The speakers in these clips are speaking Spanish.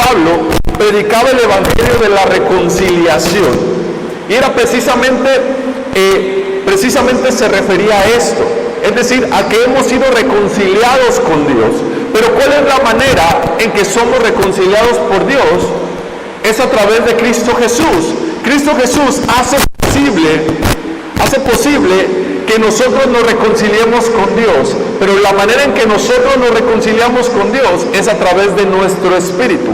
Pablo predicaba el evangelio de la reconciliación. Y era precisamente se refería a esto. Es decir, a que hemos sido reconciliados con Dios. Pero ¿cuál es la manera en que somos reconciliados por Dios? Es a través de Cristo Jesús. Cristo Jesús hace posible que nosotros nos reconciliemos con Dios, pero la manera en que nosotros nos reconciliamos con Dios es a través de nuestro espíritu.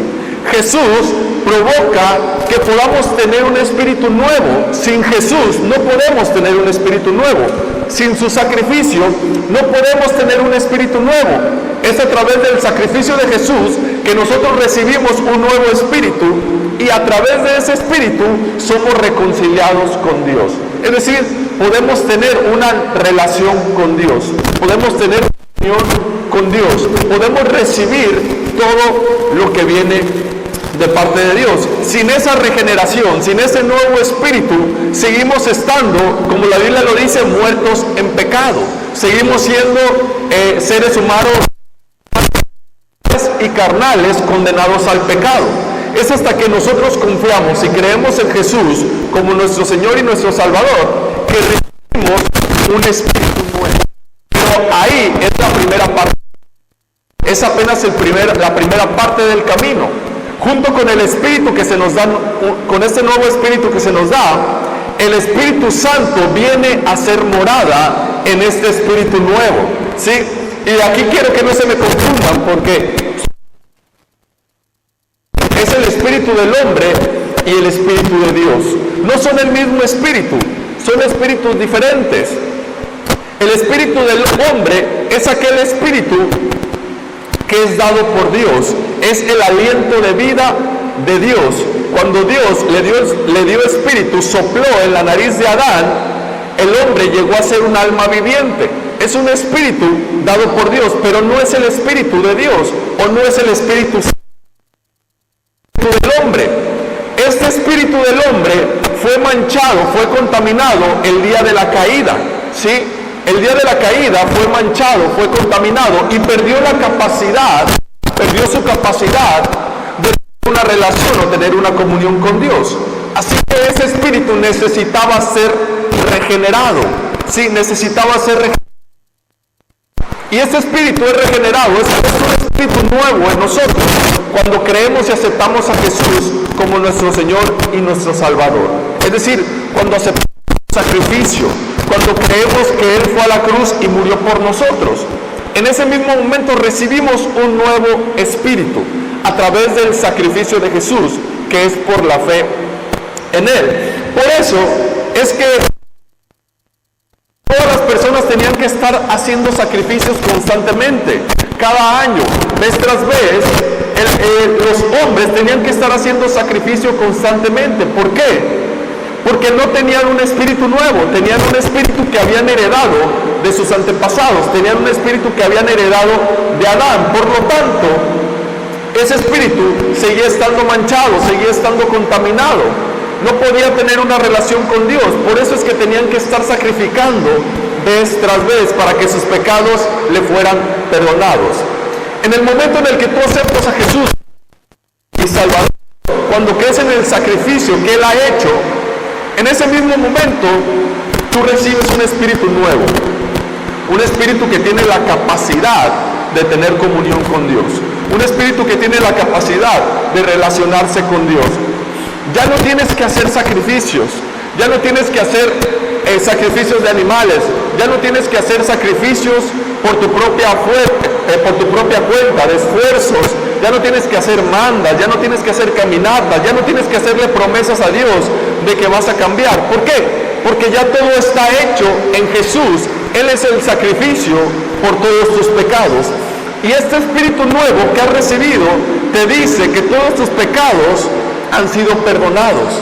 Jesús provoca que podamos tener un espíritu nuevo. Sin Jesús no podemos tener un espíritu nuevo. Sin su sacrificio no podemos tener un espíritu nuevo. Es a través del sacrificio de Jesús que nosotros recibimos un nuevo espíritu, y a través de ese espíritu somos reconciliados con Dios. Es decir, podemos tener una relación con Dios, podemos tener unión con Dios, podemos recibir todo lo que viene de parte de Dios. Sin esa regeneración, sin ese nuevo espíritu, seguimos estando, como la Biblia lo dice, muertos en pecado. Seguimos siendo seres humanos y carnales, condenados al pecado. Es hasta que nosotros confiamos y creemos en Jesús como nuestro Señor y nuestro Salvador que recibimos un espíritu nuevo. Pero ahí es la primera parte. Es apenas la primera parte del camino. Junto con el espíritu que se nos da, con este nuevo espíritu que se nos da, el Espíritu Santo viene a ser morada en este espíritu nuevo, ¿sí? Y aquí quiero que no se me confundan, porque es el espíritu del hombre y el espíritu de Dios. No son el mismo espíritu, son espíritus diferentes. El espíritu del hombre es aquel espíritu que es dado por Dios, es el aliento de vida de Dios. Cuando Dios le dio espíritu, sopló en la nariz de Adán, el hombre llegó a ser un alma viviente. Es un espíritu dado por Dios, pero no es el espíritu de Dios, o no es el espíritu del hombre. Este espíritu del hombre fue manchado, fue contaminado el día de la caída, ¿sí? El día de la caída fue manchado, fue contaminado y perdió su capacidad de tener una relación o tener una comunión con Dios. Así que ese espíritu necesitaba ser regenerado, sí, necesitaba ser regenerado. Y ese espíritu es regenerado, es un espíritu nuevo en nosotros cuando creemos y aceptamos a Jesús como nuestro Señor y nuestro Salvador. Es decir, cuando aceptamos su sacrificio, cuando creemos que Él fue a la cruz y murió por nosotros. En ese mismo momento recibimos un nuevo espíritu a través del sacrificio de Jesús, que es por la fe en Él. Por eso es que todas las personas tenían que estar haciendo sacrificios constantemente. Cada año, mes tras vez, los hombres tenían que estar haciendo sacrificio constantemente. ¿Por qué? Porque no tenían un espíritu nuevo, tenían un espíritu que habían heredado de sus antepasados, tenían un espíritu que habían heredado de Adán. Por lo tanto, ese espíritu seguía estando manchado, seguía estando contaminado. No podía tener una relación con Dios. Por eso es que tenían que estar sacrificando vez tras vez para que sus pecados le fueran perdonados. En el momento en el que tú aceptas a Jesús y Salvador, cuando crees en el sacrificio que Él ha hecho, en ese mismo momento tú recibes un espíritu nuevo, un espíritu que tiene la capacidad de tener comunión con Dios, un espíritu que tiene la capacidad de relacionarse con Dios. Ya no tienes que hacer sacrificios, ya no tienes que hacer sacrificios de animales, ya no tienes que hacer sacrificios por tu propia cuenta, de esfuerzos, ya no tienes que hacer mandas, ya no tienes que hacer caminatas, ya no tienes que hacerle promesas a Dios de que vas a cambiar. ¿Por qué? Porque ya todo está hecho en Jesús. Él es el sacrificio por todos tus pecados. Y este espíritu nuevo que has recibido te dice que todos tus pecados han sido perdonados.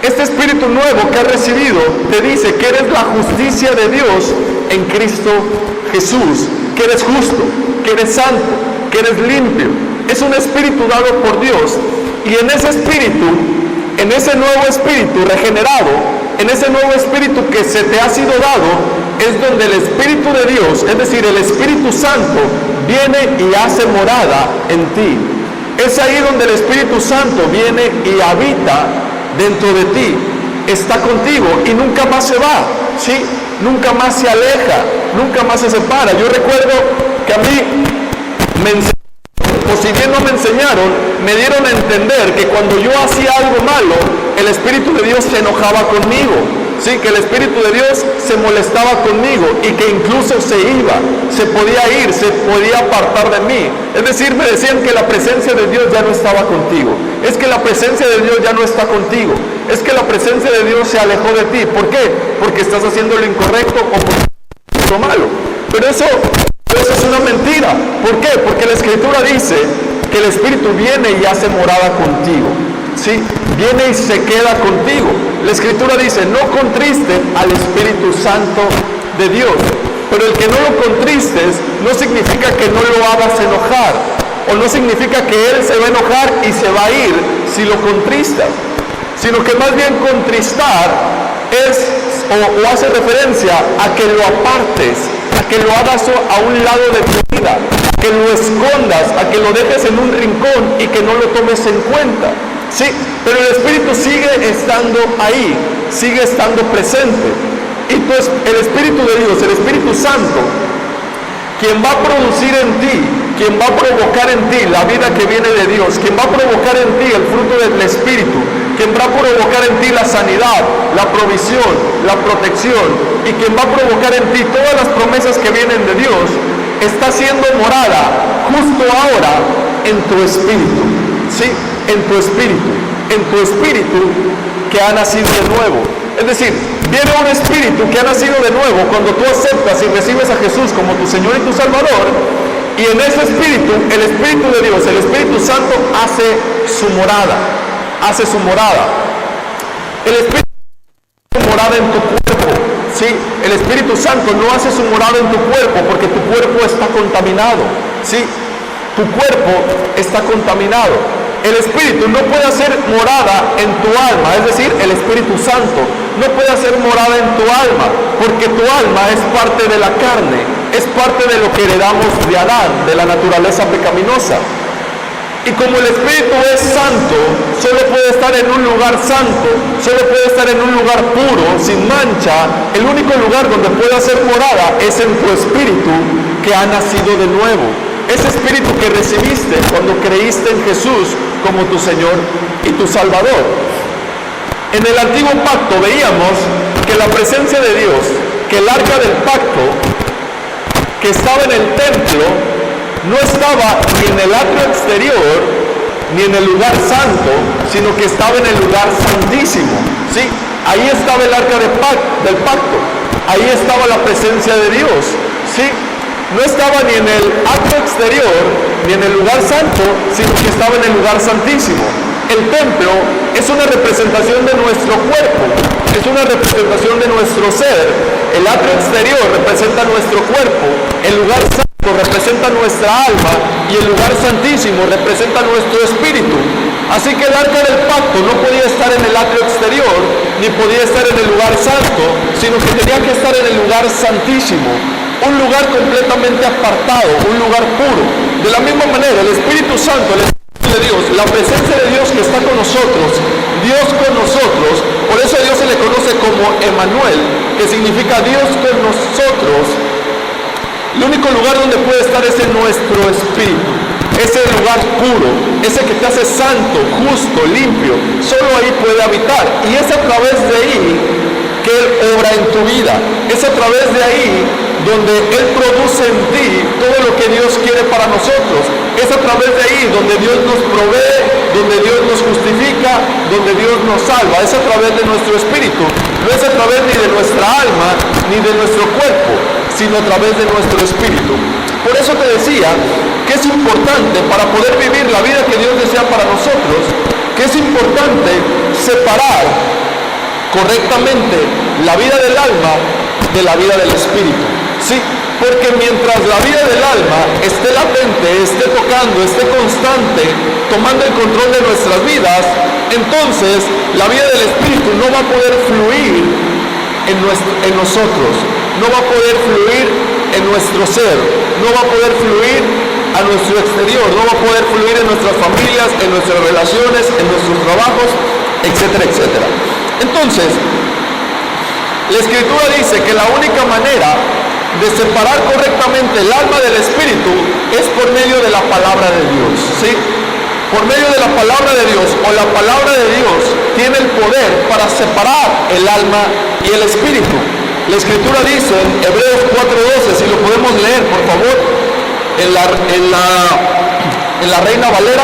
Este espíritu nuevo que has recibido te dice que eres la justicia de Dios en Cristo Jesús, que eres justo, que eres santo, que eres limpio. Es un espíritu dado por Dios, y en ese espíritu, en ese nuevo espíritu regenerado, en ese nuevo espíritu que se te ha sido dado, es donde el Espíritu de Dios, es decir, el Espíritu Santo, viene y hace morada en ti. Es ahí donde el Espíritu Santo viene y habita dentro de ti, está contigo y nunca más se va, ¿sí? Nunca más se aleja, nunca más se separa. Yo recuerdo que a mí me enseñaron, o si bien no me enseñaron, me dieron a entender que cuando yo hacía algo malo, el Espíritu de Dios se enojaba conmigo, ¿sí? Que el Espíritu de Dios se molestaba conmigo y que incluso se iba, se podía ir, se podía apartar de mí. Es decir, me decían que la presencia de Dios ya no estaba contigo. Es que la presencia de Dios ya no está contigo. Es que la presencia de Dios se alejó de ti. ¿Por qué? Porque estás haciendo lo incorrecto o porque estás haciendo lo malo. Pero eso es una mentira. ¿Por qué? Porque la Escritura dice que el Espíritu viene y hace morada contigo, ¿sí? Viene y se queda contigo. La Escritura dice, no contristen al Espíritu Santo de Dios. Pero el que no lo contristes no significa que no lo hagas enojar, o no significa que Él se va a enojar y se va a ir si lo contristas, sino que más bien contristar es o hace referencia a que lo apartes, a que lo hagas a un lado de tu vida, a que lo escondas, a que lo dejes en un rincón y que no lo tomes en cuenta. Sí, pero el Espíritu sigue estando ahí, sigue estando presente. Y pues el Espíritu de Dios, el Espíritu Santo, quien va a producir en ti, quien va a provocar en ti la vida que viene de Dios, quien va a provocar en ti el fruto del Espíritu, quien va a provocar en ti la sanidad, la provisión, la protección, y quien va a provocar en ti todas las promesas que vienen de Dios, está siendo morada justo ahora en tu espíritu, ¿sí? En tu espíritu que ha nacido de nuevo. Es decir, viene un espíritu que ha nacido de nuevo cuando tú aceptas y recibes a Jesús como tu Señor y tu Salvador, y en ese espíritu, el Espíritu de Dios, el Espíritu Santo hace su morada, El Espíritu hace su morada en tu cuerpo, ¿sí? El Espíritu Santo no hace su morada en tu cuerpo porque tu cuerpo está contaminado, ¿sí? Tu cuerpo está contaminado. El Espíritu no puede hacer morada en tu alma, es decir, el Espíritu Santo no puede hacer morada en tu alma, porque tu alma es parte de la carne, es parte de lo que heredamos de Adán, de la naturaleza pecaminosa. Y como el Espíritu es santo, solo puede estar en un lugar santo, solo puede estar en un lugar puro, sin mancha. El único lugar donde puede hacer morada es en tu espíritu que ha nacido de nuevo. Ese espíritu que recibiste cuando creíste en Jesús como tu Señor y tu Salvador. En el antiguo pacto veíamos que la presencia de Dios, que el arca del pacto que estaba en el templo, no estaba ni en el atrio exterior ni en el lugar santo, sino que estaba en el lugar santísimo, ¿sí? Ahí estaba el arca del pacto, ahí estaba la presencia de Dios, ¿sí? No estaba ni en el atrio exterior ni en el lugar santo, sino que estaba en el lugar santísimo. El templo es una representación de nuestro cuerpo, es una representación de nuestro ser. El atrio exterior representa nuestro cuerpo, el lugar santo representa nuestra alma y el lugar santísimo representa nuestro espíritu. Así que el arca del pacto no podía estar en el atrio exterior ni podía estar en el lugar santo, sino que tenía que estar en el lugar santísimo, un lugar completamente apartado, un lugar puro. De la misma manera, el Espíritu Santo, el Espíritu de Dios, la presencia de Dios que está con nosotros, Dios con nosotros, por eso a Dios se le conoce como Emmanuel, que significa Dios con nosotros. El único lugar donde puede estar es en nuestro espíritu, ese lugar puro, ese que te hace santo, justo, limpio, solo ahí puede habitar. Y es a través de ahí que Él obra en tu vida, es a través de ahí donde Él produce en ti todo lo que Dios quiere para nosotros. Es a través de ahí donde Dios nos provee, donde Dios nos justifica, donde Dios nos salva. Es a través de nuestro espíritu, no es a través ni de nuestra alma ni de nuestro cuerpo, sino a través de nuestro espíritu. Por eso te decía que es importante, para poder vivir la vida que Dios desea para nosotros, que es importante separar correctamente la vida del alma de la vida del espíritu. Sí, porque mientras la vida del alma esté latente, esté tocando, esté constante, tomando el control de nuestras vidas, entonces la vida del espíritu no va a poder fluir en nosotros, no va a poder fluir en nuestro ser, no va a poder fluir a nuestro exterior, no va a poder fluir en nuestras familias, en nuestras relaciones, en nuestros trabajos, etcétera, etcétera. Entonces, la Escritura dice que la única manera de separar correctamente el alma del espíritu es por medio de la palabra de Dios, ¿sí? Por medio de la palabra de Dios, o la palabra de Dios tiene el poder para separar el alma y el espíritu. La Escritura dice en Hebreos 4:12, si lo podemos leer, por favor, en la Reina Valera,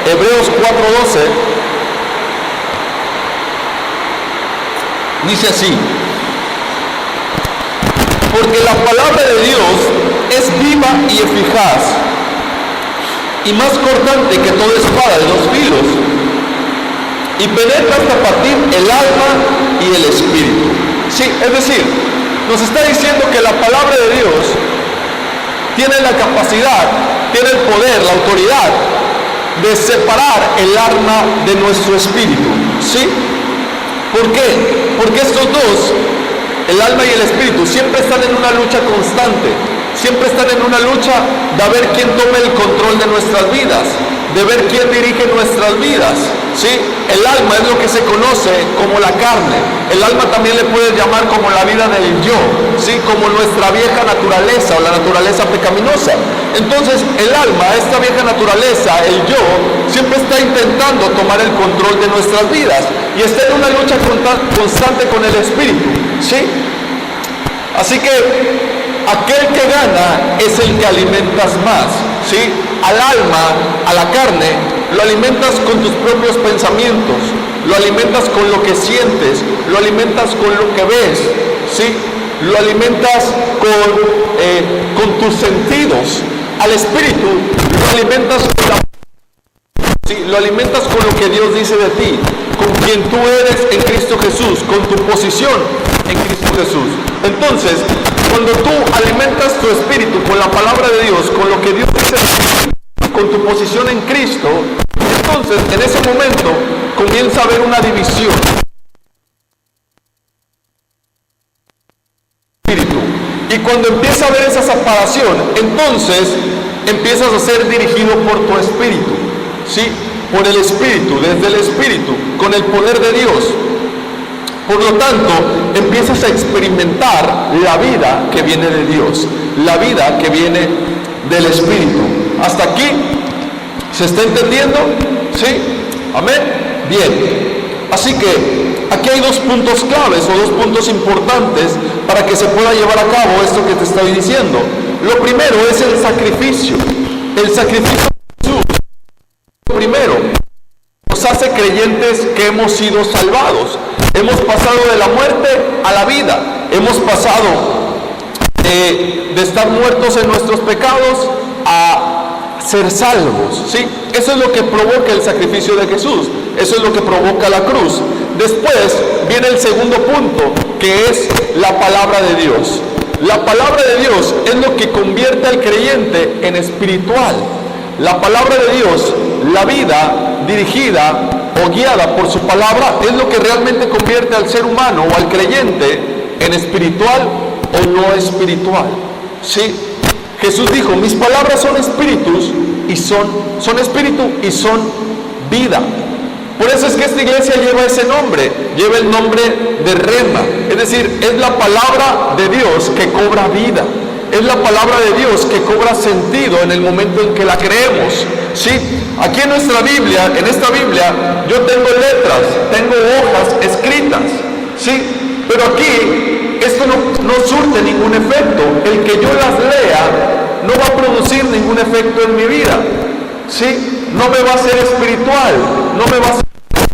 Hebreos 4:12, dice así: porque la palabra de Dios es viva y eficaz, y más cortante que toda espada de 2 filos, y penetra hasta partir el alma y el espíritu. Sí, es decir, nos está diciendo que la palabra de Dios tiene la capacidad, tiene el poder, la autoridad de separar el alma de nuestro espíritu. ¿Sí? ¿Por qué? Porque estos dos, el alma y el espíritu, siempre están en una lucha constante. Siempre están en una lucha de ver quién tome el control de nuestras vidas, de ver quién dirige nuestras vidas. ¿Sí? El alma es lo que se conoce como la carne. El alma también le puedes llamar como la vida del yo, ¿sí? Como nuestra vieja naturaleza o la naturaleza pecaminosa. Entonces el alma, esta vieja naturaleza, el yo, siempre está intentando tomar el control de nuestras vidas y está en una lucha constante con el espíritu, ¿sí? Así que aquel que gana es el que alimentas más, ¿sí? Al alma, a la carne, lo alimentas con tus propios pensamientos, lo alimentas con lo que sientes, lo alimentas con lo que ves, ¿sí? Lo alimentas con tus sentidos. Al espíritu lo alimentas con ¿sí? Lo alimentas con lo que Dios dice de ti, con quien tú eres en Cristo Jesús, con tu posición en Cristo Jesús. Entonces, cuando tú alimentas tu espíritu con la palabra de Dios, con lo que Dios dice de ti, con tu posición en Cristo, entonces en ese momento comienza a haber una división. Y cuando empieza a haber esa separación, entonces empiezas a ser dirigido por tu espíritu, ¿sí? Por el espíritu, desde el espíritu, con el poder de Dios. Por lo tanto, empiezas a experimentar la vida que viene de Dios, la vida que viene del espíritu. ¿Hasta aquí se está entendiendo? ¿Sí? ¿Amén? Bien. Así que aquí hay 2 puntos claves o 2 puntos importantes para que se pueda llevar a cabo esto que te estoy diciendo. Lo primero es el sacrificio. El sacrificio de Jesús, primero, nos hace creyentes que hemos sido salvados. Hemos pasado de la muerte a la vida. Hemos pasado de estar muertos en nuestros pecados a ser salvos, ¿sí? Eso es lo que provoca el sacrificio de Jesús. Eso es lo que provoca la cruz. Después viene el segundo punto, que es la palabra de Dios. La palabra de Dios es lo que convierte al creyente en espiritual. La palabra de Dios, la vida dirigida o guiada por su palabra, es lo que realmente convierte al ser humano o al creyente en espiritual o no espiritual. ¿Sí? Jesús dijo, mis palabras son espíritus y son espíritu y son vida. Por eso es que esta iglesia lleva ese nombre, lleva el nombre de Rema, es decir, es la palabra de Dios que cobra vida, es la palabra de Dios que cobra sentido en el momento en que la creemos. ¿Sí? Aquí en nuestra Biblia, en esta Biblia, yo tengo letras, tengo hojas escritas, ¿sí? Pero aquí, esto no surte ningún efecto, el que yo las lea no va a producir ningún efecto en mi vida, ¿sí? No me va a ser espiritual, no me va a ser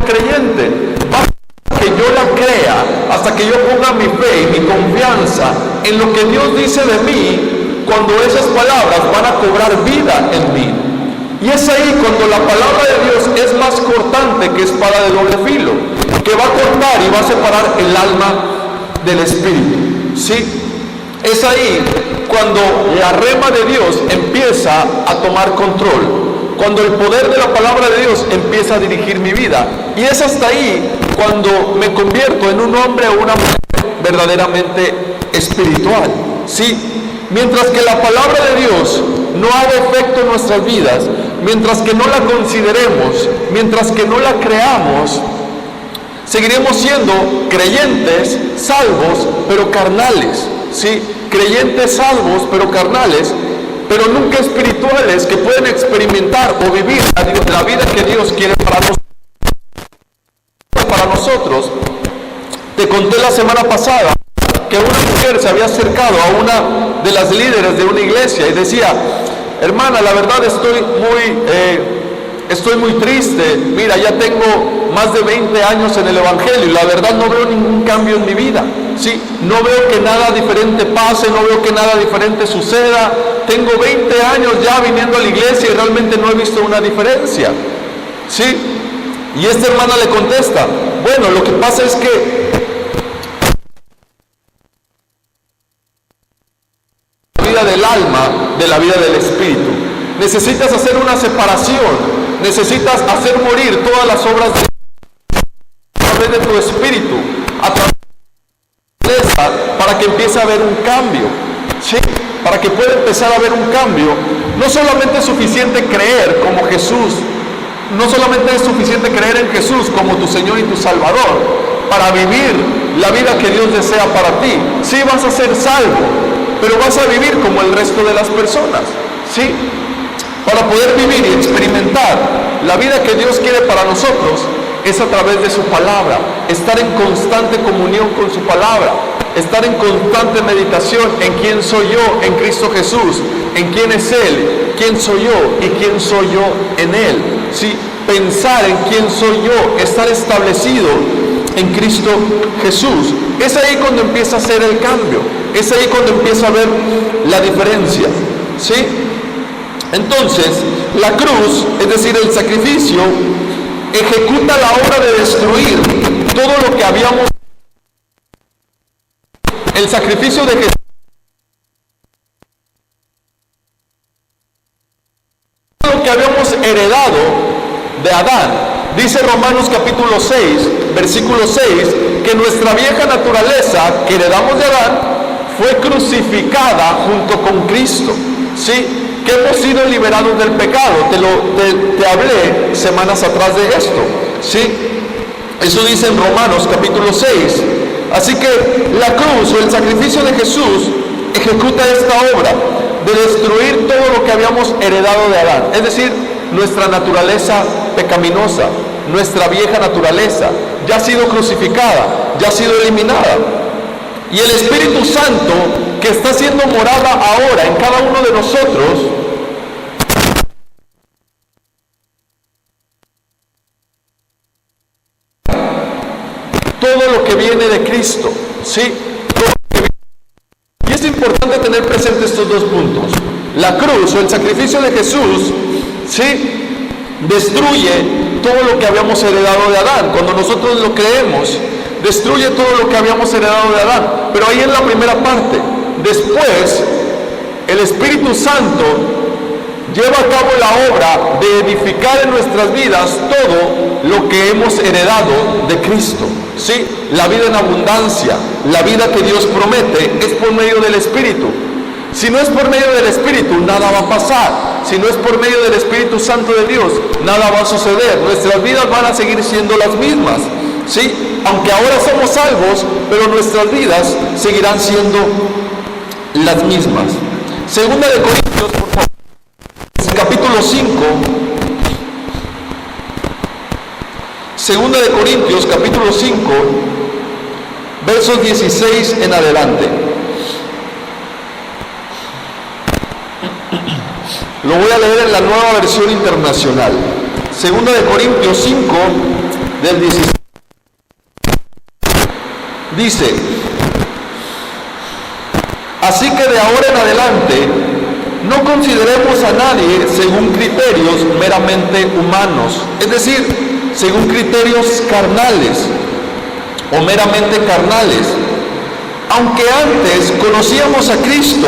creyente, hasta que yo la crea, hasta que yo ponga mi fe y mi confianza en lo que Dios dice de mí, cuando esas palabras van a cobrar vida en mí. Y es ahí cuando la palabra de Dios es más cortante que espada de doble filo, que va a cortar y va a separar el alma del espíritu, ¿sí? Es ahí cuando la rema de Dios empieza a tomar control, cuando el poder de la palabra de Dios empieza a dirigir mi vida. Y es hasta ahí cuando me convierto en un hombre o una mujer verdaderamente espiritual, ¿sí? Mientras que la palabra de Dios no haga efecto en nuestras vidas, mientras que no la consideremos, mientras que no la creamos, seguiremos siendo creyentes, salvos, pero carnales, ¿sí? Creyentes, salvos, pero carnales, pero nunca espirituales, que pueden experimentar o vivir la vida que Dios quiere para nosotros. Te conté la semana pasada que una mujer se había acercado a una de las líderes de una iglesia y decía: hermana, la verdad estoy muy triste, mira, ya tengo más de 20 años en el Evangelio y la verdad no veo ningún cambio en mi vida, ¿sí? No veo que nada diferente pase, no veo que nada diferente suceda, tengo 20 años ya viniendo a la iglesia y realmente no he visto una diferencia, ¿sí? Y esta hermana le contesta: bueno, lo que pasa es que la vida del alma de la vida del espíritu. Necesitas hacer una separación, necesitas hacer morir todas las obras a través de tu espíritu, a través de tu cabeza, para que empiece a haber un cambio, ¿sí? Para que pueda empezar a haber un cambio. No solamente es suficiente creer como Jesús, no solamente es suficiente creer en Jesús como tu Señor y tu Salvador para vivir la vida que Dios desea para ti. Sí, vas a ser salvo, pero vas a vivir como el resto de las personas, ¿sí? Para poder vivir y experimentar la vida que Dios quiere para nosotros es a través de su palabra, estar en constante comunión con su palabra, estar en constante meditación en quién soy yo en Cristo Jesús, en quién es Él, quién soy yo y quién soy yo en Él, ¿sí? Pensar en quién soy yo, estar establecido en Cristo Jesús. Es ahí cuando empieza a hacer el cambio, es ahí cuando empieza a ver la diferencia, ¿sí? Entonces, la cruz, es decir, el sacrificio, ejecuta la obra de destruir todo lo que habíamos. El sacrificio de Jesús, todo lo que habíamos heredado de Adán. Dice Romanos capítulo 6, versículo 6, que nuestra vieja naturaleza que heredamos de Adán fue crucificada junto con Cristo, ¿sí? Que hemos sido liberados del pecado. Te hablé semanas atrás de esto, ¿sí? Eso dice en Romanos capítulo 6. Así que la cruz o el sacrificio de Jesús ejecuta esta obra de destruir todo lo que habíamos heredado de Adán, es decir, nuestra naturaleza pecaminosa, nuestra vieja naturaleza, ya ha sido crucificada, ya ha sido eliminada. Y el Espíritu Santo, que está siendo morada ahora en cada uno de nosotros, todo lo que viene de Cristo, ¿sí? Y es importante tener presente estos dos puntos. La cruz o el sacrificio de Jesús, ¿sí?, destruye todo lo que habíamos heredado de Adán. Cuando nosotros lo creemos, destruye todo lo que habíamos heredado de Adán. Pero ahí en la primera parte. Después, el Espíritu Santo lleva a cabo la obra de edificar en nuestras vidas todo lo que hemos heredado de Cristo, ¿sí? La vida en abundancia, la vida que Dios promete, es por medio del Espíritu. Si no es por medio del Espíritu, nada va a pasar. Si no es por medio del Espíritu Santo de Dios, nada va a suceder. Nuestras vidas van a seguir siendo las mismas, ¿sí? Aunque ahora somos salvos, pero nuestras vidas seguirán siendo las mismas. Segunda de Corintios, por favor, capítulo 5. Segunda de Corintios, capítulo 5, versos 16 en adelante. Lo voy a leer en la Nueva Versión Internacional. Segunda de Corintios 5, del 16. Dice: así que de ahora en adelante no consideremos a nadie según criterios meramente humanos, es decir, según criterios carnales o meramente carnales. Aunque antes conocíamos a Cristo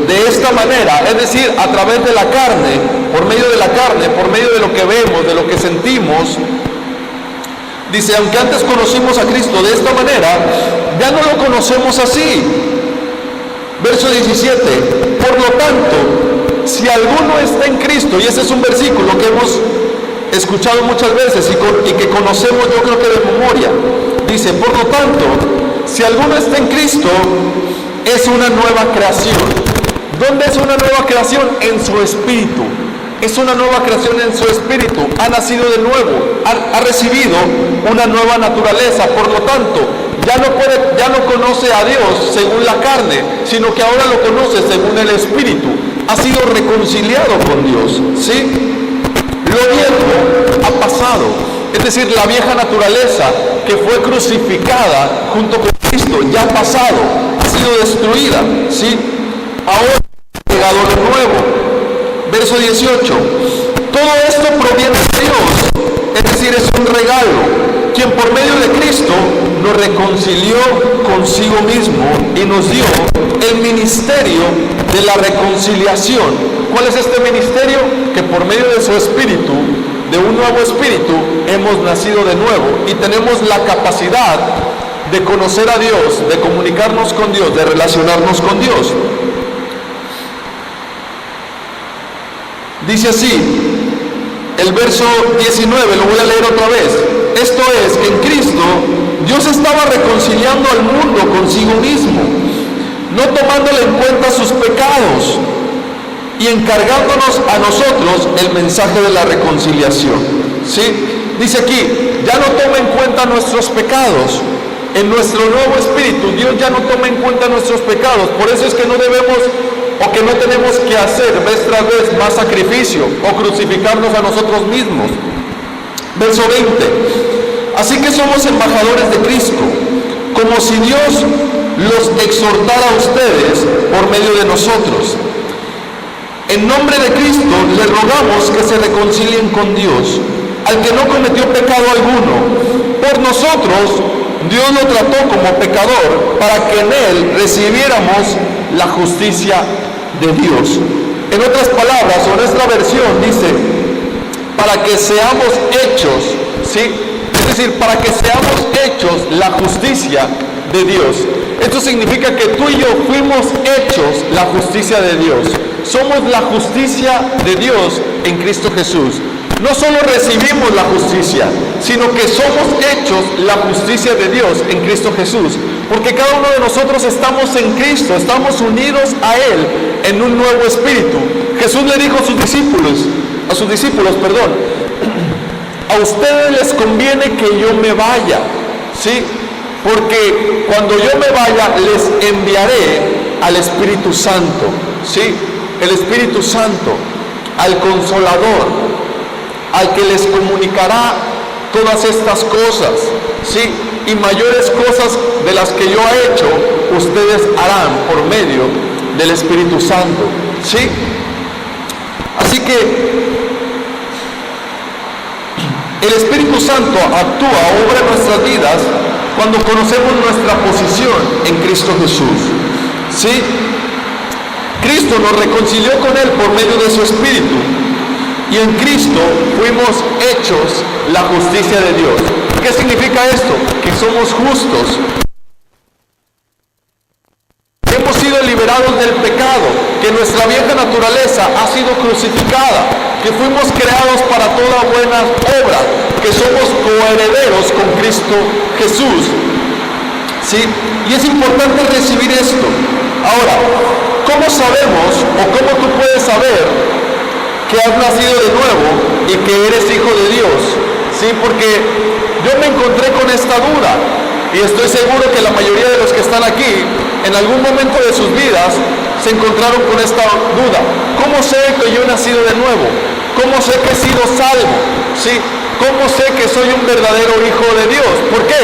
de esta manera, es decir, a través de la carne, por medio de la carne, por medio de lo que vemos, de lo que sentimos, dice, aunque antes conocimos a Cristo de esta manera, ya no lo conocemos así. Verso 17, por lo tanto, si alguno está en Cristo, y ese es un versículo que hemos escuchado muchas veces y que conocemos, yo creo que de memoria, dice, por lo tanto, si alguno está en Cristo, es una nueva creación. ¿Dónde es una nueva creación? En su espíritu. Es una nueva creación en su espíritu. Ha nacido de nuevo, ha recibido una nueva naturaleza. Por lo tanto, ya no conoce a Dios según la carne, sino que ahora lo conoce según el espíritu. Ha sido reconciliado con Dios, ¿sí? Lo viejo ha pasado, es decir, la vieja naturaleza que fue crucificada junto con Cristo ya ha pasado, ha sido destruida, ¿sí? Ahora ha llegado lo nuevo. Verso 18, todo esto proviene de Dios, es decir, es un regalo, quien por medio de Cristo nos reconcilió consigo mismo y nos dio el ministerio de la reconciliación. ¿Cuál es este ministerio? Que por medio de su espíritu, de un nuevo espíritu, hemos nacido de nuevo y tenemos la capacidad de conocer a Dios, de comunicarnos con Dios, de relacionarnos con Dios. Dice así, el verso 19, lo voy a leer otra vez. Esto es, que en Cristo Dios estaba reconciliando al mundo consigo mismo, no tomándole en cuenta sus pecados y encargándonos a nosotros el mensaje de la reconciliación. ¿Sí? Dice aquí, ya no toma en cuenta nuestros pecados. En nuestro nuevo espíritu, Dios ya no toma en cuenta nuestros pecados. Por eso es que no debemos o que no tenemos que hacer vez tras vez más sacrificio o crucificarnos a nosotros mismos. Verso 20. Así que somos embajadores de Cristo, como si Dios los exhortara a ustedes por medio de nosotros. En nombre de Cristo les rogamos que se reconcilien con Dios, al que no cometió pecado alguno. Por nosotros Dios lo trató como pecador para que en él recibiéramos la justicia de Dios. En otras palabras, o en esta versión dice, para que seamos hechos, ¿sí? Es decir, para que seamos hechos la justicia de Dios. Esto significa que tú y yo fuimos hechos la justicia de Dios. Somos la justicia de Dios en Cristo Jesús. No solo recibimos la justicia, sino que somos hechos la justicia de Dios en Cristo Jesús. Porque cada uno de nosotros estamos en Cristo, estamos unidos a Él en un nuevo espíritu. Jesús le dijo a sus discípulos, a ustedes les conviene que yo me vaya, ¿sí? Porque cuando yo me vaya les enviaré al Espíritu Santo, ¿sí? El Espíritu Santo, al Consolador, al que les comunicará todas estas cosas, ¿sí? Y mayores cosas de las que yo he hecho, ustedes harán por medio del Espíritu Santo, ¿sí? Así que el Espíritu Santo actúa, obra en nuestras vidas cuando conocemos nuestra posición en Cristo Jesús, ¿sí? Cristo nos reconcilió con Él por medio de su Espíritu. Y en Cristo fuimos hechos la justicia de Dios. ¿Qué significa esto? Que somos justos. Hemos sido liberados del pecado, que nuestra vieja naturaleza ha sido crucificada, que fuimos creados para toda buena obra, que somos coherederos con Cristo Jesús. ¿Sí? Y es importante recibir esto. Ahora, ¿cómo sabemos o cómo tú puedes saber que has nacido de nuevo y que eres hijo de Dios? Sí, porque yo me encontré con esta duda y estoy seguro que la mayoría de los que están aquí en algún momento de sus vidas se encontraron con esta duda. ¿Cómo sé que yo he nacido de nuevo? ¿Cómo sé que he sido salvo? ¿Sí? ¿Cómo sé que soy un verdadero hijo de Dios? ¿Por qué?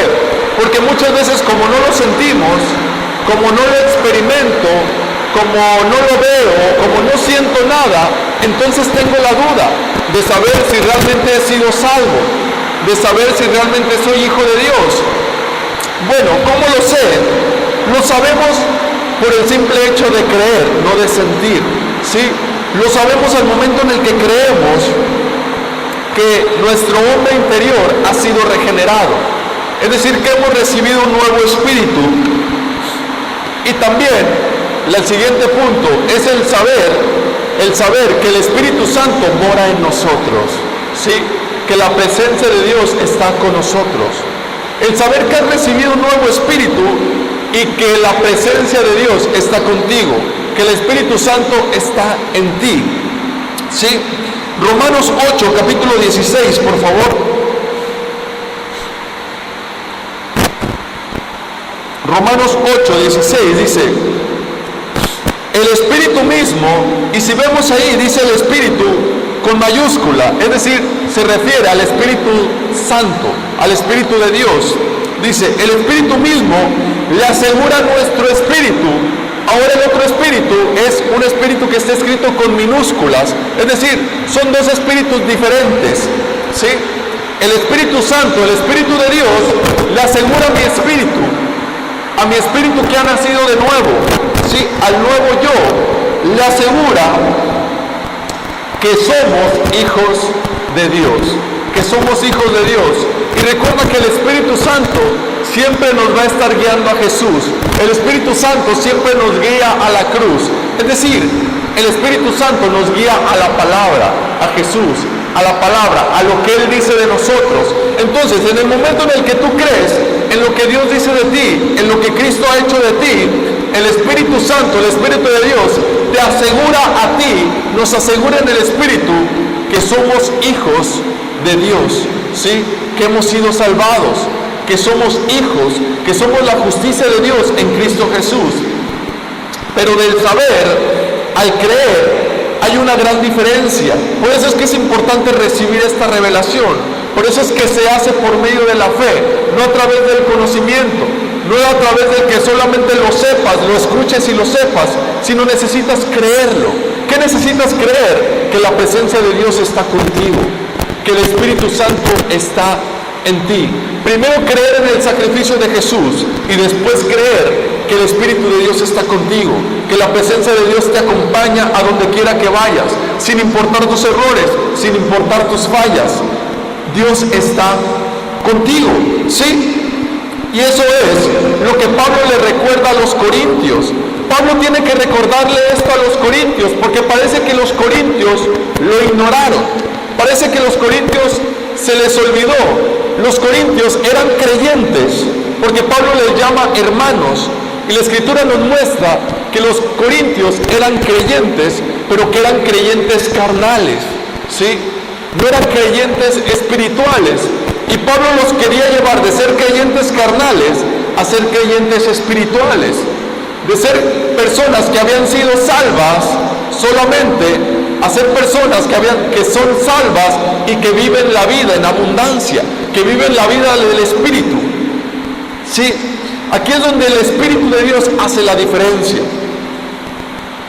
Porque muchas veces, como no lo sentimos, como no lo experimento, como no lo veo, como no siento nada, entonces tengo la duda de saber si realmente he sido salvo, de saber si realmente soy hijo de Dios. Bueno, ¿cómo lo sé? Lo sabemos por el simple hecho de creer, no de sentir, ¿sí? Lo sabemos al momento en el que creemos que nuestro hombre interior ha sido regenerado, es decir, que hemos recibido un nuevo espíritu. Y también el siguiente punto es el saber el saber que el Espíritu Santo mora en nosotros, ¿sí? Que la presencia de Dios está con nosotros. El saber que has recibido un nuevo espíritu y que la presencia de Dios está contigo, que el Espíritu Santo está en ti, ¿sí? Romanos 8, capítulo 16, por favor. Romanos 8, 16 dice, el Espíritu mismo, y si vemos ahí, dice el Espíritu con mayúscula, es decir, se refiere al Espíritu Santo, al Espíritu de Dios. Dice, el Espíritu mismo le asegura a nuestro espíritu. Ahora el otro espíritu es un espíritu que está escrito con minúsculas, es decir, son dos espíritus diferentes, ¿sí? El Espíritu Santo, el Espíritu de Dios, le asegura a mi espíritu que ha nacido de nuevo, ¿sí? Al nuevo yo, le asegura que somos hijos de Dios, que somos hijos de Dios. Y recuerda que el Espíritu Santo siempre nos va a estar guiando a Jesús. El Espíritu Santo siempre nos guía a la cruz. Es decir, el Espíritu Santo nos guía a la palabra, a Jesús, a la palabra, a lo que Él dice de nosotros. Entonces, en el momento en el que tú crees en lo que Dios dice de ti, en lo que Cristo ha hecho de ti, el Espíritu Santo, el Espíritu de Dios, te asegura a ti, nos asegura en el Espíritu que somos hijos de Dios, ¿sí? Que hemos sido salvados, que somos hijos, que somos la justicia de Dios en Cristo Jesús. Pero del saber al creer hay una gran diferencia. Por eso es que es importante recibir esta revelación. Por eso es que se hace por medio de la fe, no a través del conocimiento, no a través del que solamente lo sepas, lo escuches y lo sepas, sino necesitas creerlo. ¿Qué necesitas creer? Que la presencia de Dios está contigo, que el Espíritu Santo está en ti. Primero creer en el sacrificio de Jesús y después creer que el Espíritu de Dios está contigo, que la presencia de Dios te acompaña a donde quiera que vayas, sin importar tus errores, sin importar tus fallas. Dios está contigo, ¿sí? Y eso es lo que Pablo le recuerda a los corintios. Pablo tiene que recordarle esto a los corintios, porque parece que los corintios lo ignoraron. Parece que los corintios se les olvidó. Los corintios eran creyentes, porque Pablo les llama hermanos. Y la Escritura nos muestra que los corintios eran creyentes, pero que eran creyentes carnales, ¿sí? No eran creyentes espirituales. Y Pablo los quería llevar de ser creyentes carnales a ser creyentes espirituales. De ser personas que habían sido salvas solamente a ser personas que son salvas y que viven la vida en abundancia, que viven la vida del Espíritu. Sí, aquí es donde el Espíritu de Dios hace la diferencia.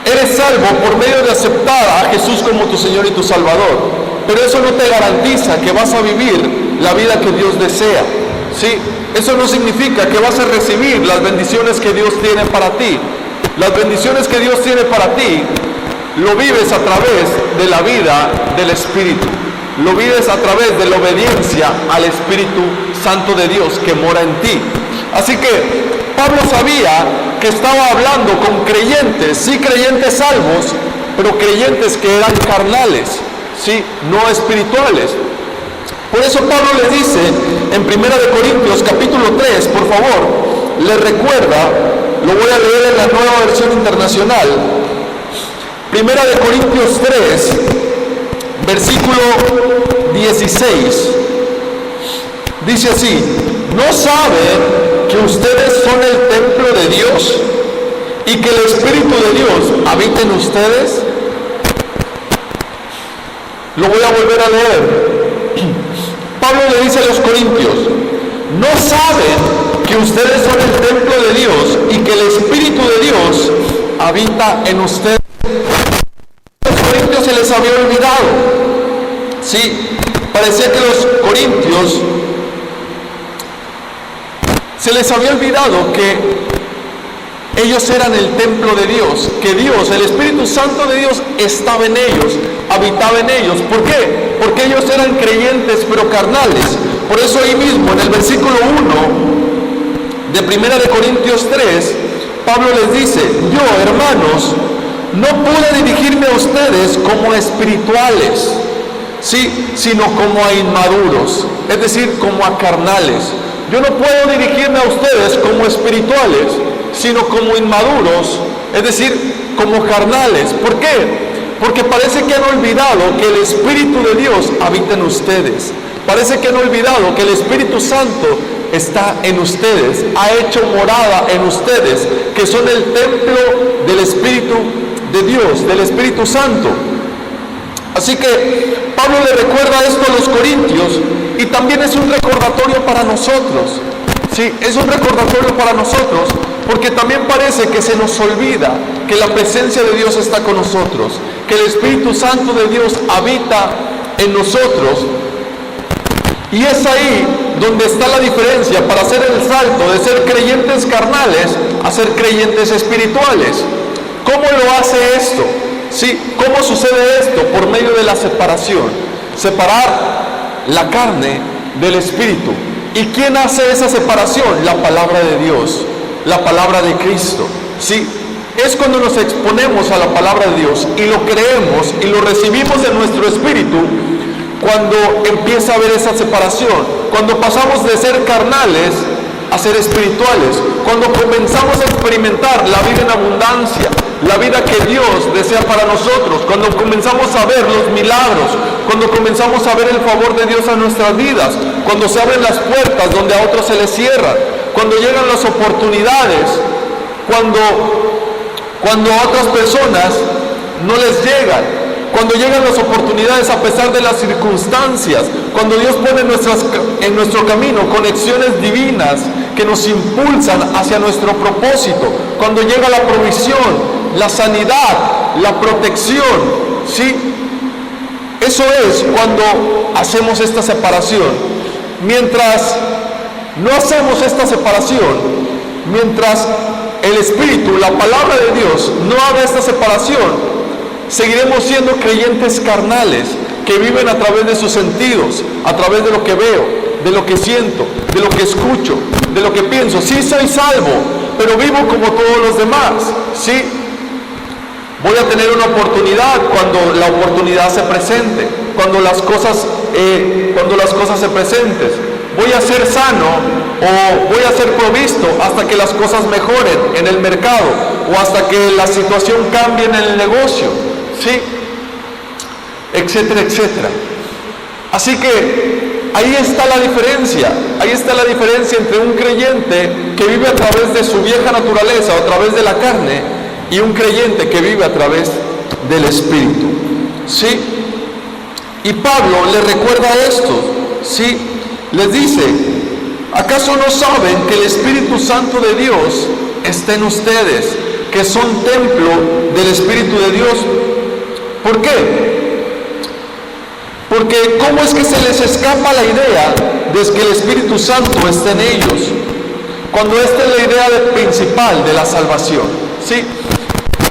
Eres salvo por medio de aceptar a Jesús como tu Señor y tu Salvador, pero eso no te garantiza que vas a vivir la vida que Dios desea. Sí, eso no significa que vas a recibir las bendiciones que Dios tiene para ti. Las bendiciones que Dios tiene para ti lo vives a través de la vida del Espíritu. Lo vives a través de la obediencia al Espíritu Santo de Dios que mora en ti. Así que Pablo sabía que estaba hablando con creyentes, sí, creyentes salvos, pero creyentes que eran carnales, sí, no espirituales. Por eso Pablo le dice en 1 Corintios capítulo 3, por favor, le recuerda, lo voy a leer en la Nueva Versión Internacional. 1 Corintios 3, versículo 16, dice así: ¿no saben que ustedes son el templo de Dios y que el Espíritu de Dios habita en ustedes? Lo voy a volver a leer. Pablo le dice a los corintios: ¿no saben que ustedes son el templo de Dios y que el Espíritu de Dios habita en ustedes? A los corintios se les había olvidado. Sí, parecía que los corintios se les había olvidado que ellos eran el templo de Dios, que Dios, el Espíritu Santo de Dios, estaba en ellos, habitaba en ellos. ¿Por qué? Porque ellos eran creyentes pero carnales. Por eso ahí mismo, en el versículo 1 de 1 Corintios 3, Pablo les dice: yo, hermanos, no pude dirigirme a ustedes como espirituales, sí, sino como a inmaduros, es decir, como a carnales. Yo no puedo dirigirme a ustedes como espirituales, sino como inmaduros, es decir, como carnales. ¿Por qué? Porque parece que han olvidado que el Espíritu de Dios habita en ustedes. Parece que han olvidado que el Espíritu Santo está en ustedes, ha hecho morada en ustedes, que son el templo del Espíritu de Dios, del Espíritu Santo. Así que Pablo le recuerda esto a los corintios y también es un recordatorio para nosotros. Sí, es un recordatorio para nosotros porque también parece que se nos olvida que la presencia de Dios está con nosotros, que el Espíritu Santo de Dios habita en nosotros. Y es ahí donde está la diferencia para hacer el salto de ser creyentes carnales a ser creyentes espirituales. ¿Cómo lo hace esto? ¿Sí? ¿Cómo sucede esto? Por medio de la separación. Separar la carne del espíritu. ¿Y quién hace esa separación? La palabra de Dios, la palabra de Cristo. ¿Sí? Es cuando nos exponemos a la palabra de Dios y lo creemos y lo recibimos en nuestro espíritu, cuando empieza a haber esa separación, cuando pasamos de ser carnales a ser espirituales, cuando comenzamos a experimentar la vida en abundancia, la vida que Dios desea para nosotros, cuando comenzamos a ver los milagros, cuando comenzamos a ver el favor de Dios a nuestras vidas, cuando se abren las puertas donde a otros se les cierran, cuando llegan las oportunidades, cuando a otras personas no les llegan, cuando llegan las oportunidades a pesar de las circunstancias, cuando Dios pone en nuestro camino conexiones divinas que nos impulsan hacia nuestro propósito, cuando llega la provisión, la sanidad, la protección, ¿sí? Eso es cuando hacemos esta separación. Mientras no hacemos esta separación, mientras el Espíritu, la palabra de Dios, no haga esta separación, seguiremos siendo creyentes carnales que viven a través de sus sentidos, a través de lo que veo, de lo que siento, de lo que escucho, de lo que pienso. Sí, soy salvo, pero vivo como todos los demás. Sí, voy a tener una oportunidad cuando la oportunidad se presente, cuando las cosas se presenten. Voy a ser sano o voy a ser provisto hasta que las cosas mejoren en el mercado o hasta que la situación cambie en el negocio, ¿sí? Etcétera, etcétera. Así que ahí está la diferencia entre un creyente que vive a través de su vieja naturaleza o a través de la carne y un creyente que vive a través del Espíritu, ¿sí? Y Pablo le recuerda esto, ¿sí? Les dice, ¿acaso no saben que el Espíritu Santo de Dios está en ustedes, que son templo del Espíritu de Dios? ¿Por qué? Porque ¿cómo es que se les escapa la idea de que el Espíritu Santo está en ellos? Cuando esta es la idea principal de la salvación, ¿sí?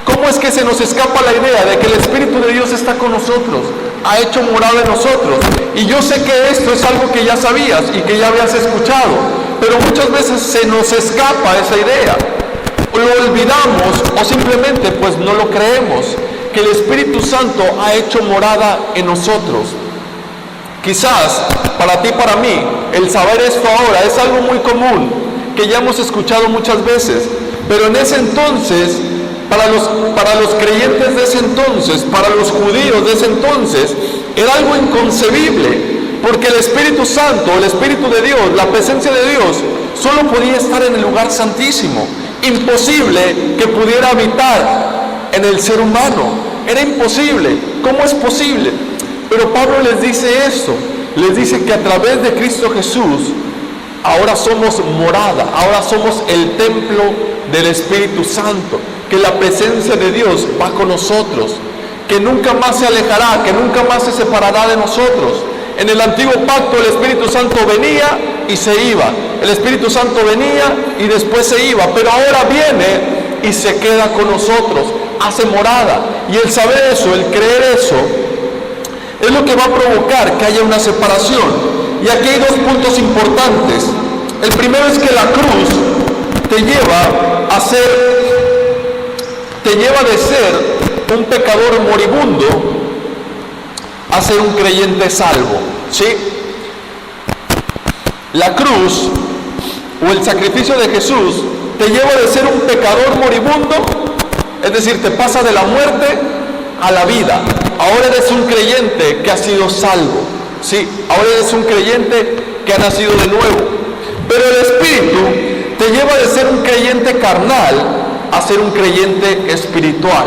¿Cómo es que se nos escapa la idea de que el Espíritu de Dios está con nosotros, ha hecho morada en nosotros? Y yo sé que esto es algo que ya sabías y que ya habías escuchado, pero muchas veces se nos escapa esa idea, lo olvidamos o simplemente pues no lo creemos, que el Espíritu Santo ha hecho morada en nosotros. Quizás para ti, para mí, el saber esto ahora es algo muy común, que ya hemos escuchado muchas veces, pero en ese entonces, para los creyentes de ese entonces, para los judíos de ese entonces, era algo inconcebible, porque el Espíritu Santo, el Espíritu de Dios, la presencia de Dios, solo podía estar en el lugar santísimo. Imposible que pudiera habitar en el ser humano, era imposible. ¿Cómo es posible? Pero Pablo les dice esto, les dice que a través de Cristo Jesús, ahora somos morada, ahora somos el templo del Espíritu Santo, que la presencia de Dios va con nosotros, que nunca más se alejará, que nunca más se separará de nosotros. En el antiguo pacto el Espíritu Santo venía y se iba, el Espíritu Santo venía y después se iba, pero ahora viene y se queda con nosotros, hace morada. Y el saber eso, el creer eso, es lo que va a provocar que haya una separación. Y aquí hay dos puntos importantes. El primero es que la cruz te lleva de ser un pecador moribundo a ser un creyente salvo, ¿sí? La cruz o el sacrificio de Jesús te lleva de ser un pecador moribundo, es decir, te pasa de la muerte a la vida. Ahora eres un creyente que ha sido salvo, ¿sí? Ahora eres un creyente que ha nacido de nuevo. Pero el Espíritu te lleva de ser un creyente carnal a ser un creyente espiritual,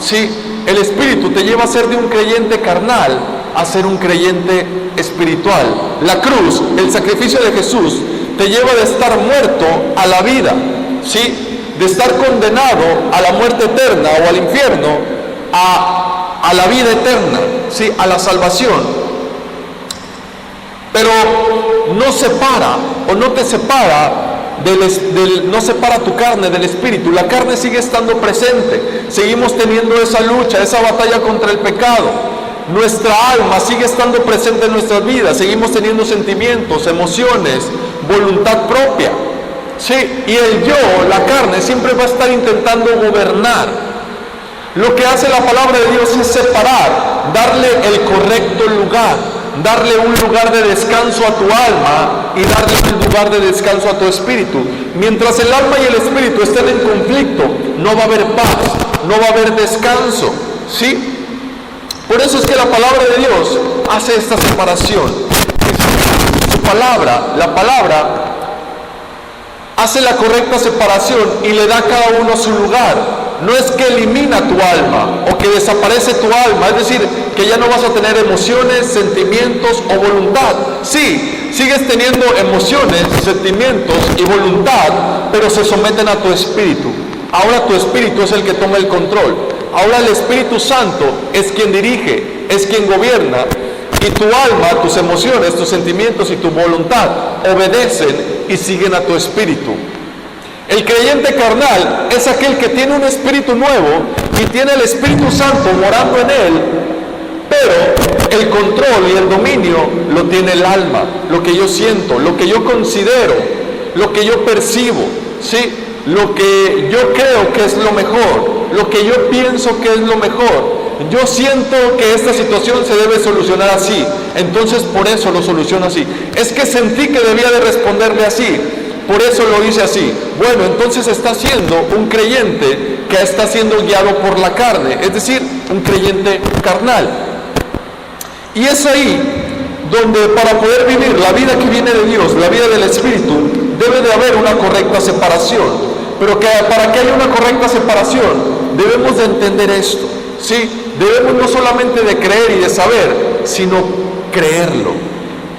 ¿sí? El Espíritu te lleva a ser de un creyente carnal a ser un creyente espiritual. La cruz, el sacrificio de Jesús, te lleva de estar muerto a la vida, ¿sí? De estar condenado a la muerte eterna o al infierno a la vida eterna, ¿sí? A la salvación. Pero no separa o no te separa no separa tu carne del espíritu. La carne sigue estando presente, seguimos teniendo esa lucha, esa batalla contra el pecado. Nuestra alma sigue estando presente en nuestras vidas, seguimos teniendo sentimientos, emociones, voluntad propia, ¿sí? Y el yo, la carne, siempre va a estar intentando gobernar. Lo que hace la palabra de Dios es separar, darle el correcto lugar, darle un lugar de descanso a tu alma y darle un lugar de descanso a tu espíritu. Mientras el alma y el espíritu estén en conflicto, no va a haber paz, no va a haber descanso, ¿sí? Por eso es que la palabra de Dios hace esta separación. Su palabra, la palabra, hace la correcta separación y le da a cada uno su lugar. No es que elimina tu alma o que desaparece tu alma, es decir, que ya no vas a tener emociones, sentimientos o voluntad. Sí, sigues teniendo emociones, sentimientos y voluntad, pero se someten a tu espíritu. Ahora tu espíritu es el que toma el control. Ahora el Espíritu Santo es quien dirige, es quien gobierna, y tu alma, tus emociones, tus sentimientos y tu voluntad obedecen y siguen a tu espíritu. El creyente carnal es aquel que tiene un espíritu nuevo y tiene el Espíritu Santo morando en él, pero el control y el dominio lo tiene el alma, lo que yo siento, lo que yo considero, lo que yo percibo, ¿sí? Lo que yo creo que es lo mejor, lo que yo pienso que es lo mejor. Yo siento que esta situación se debe solucionar así, entonces por eso lo soluciono así. Es que sentí que debía de responderle así, por eso lo hice así. Bueno, entonces está siendo un creyente que está siendo guiado por la carne, es decir, un creyente carnal. Y es ahí donde para poder vivir la vida que viene de Dios, la vida del Espíritu, debe de haber una correcta separación. Pero que para que haya una correcta separación, debemos de entender esto, ¿sí? Debemos no solamente de creer y de saber, sino creerlo.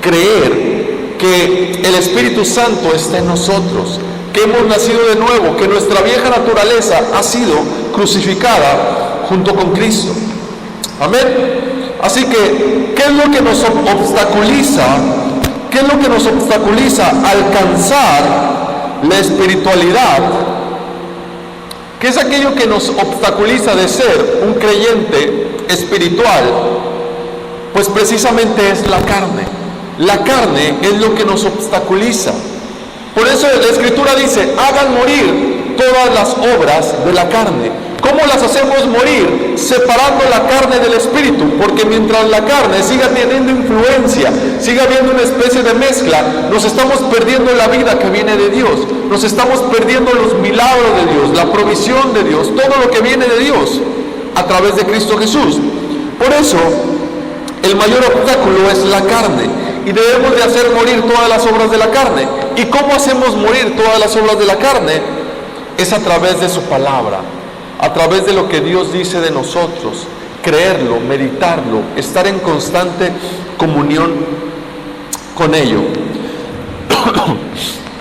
Creer que el Espíritu Santo está en nosotros, que hemos nacido de nuevo, que nuestra vieja naturaleza ha sido crucificada junto con Cristo. Amén. Así que, ¿qué es lo que nos obstaculiza? ¿Qué es lo que nos obstaculiza alcanzar la espiritualidad? ¿Qué es aquello que nos obstaculiza de ser un creyente espiritual? Pues precisamente es la carne. La carne es lo que nos obstaculiza. Por eso la Escritura dice, hagan morir todas las obras de la carne. ¿Cómo las hacemos morir? Separando la carne del espíritu, porque mientras la carne siga teniendo influencia, siga habiendo una especie de mezcla, nos estamos perdiendo la vida que viene de Dios, nos estamos perdiendo los milagros de Dios, la provisión de Dios, todo lo que viene de Dios a través de Cristo Jesús. Por eso, el mayor obstáculo es la carne, y debemos de hacer morir todas las obras de la carne. ¿Y cómo hacemos morir todas las obras de la carne? Es a través de su palabra, a través de lo que Dios dice de nosotros, creerlo, meditarlo, estar en constante comunión con ello.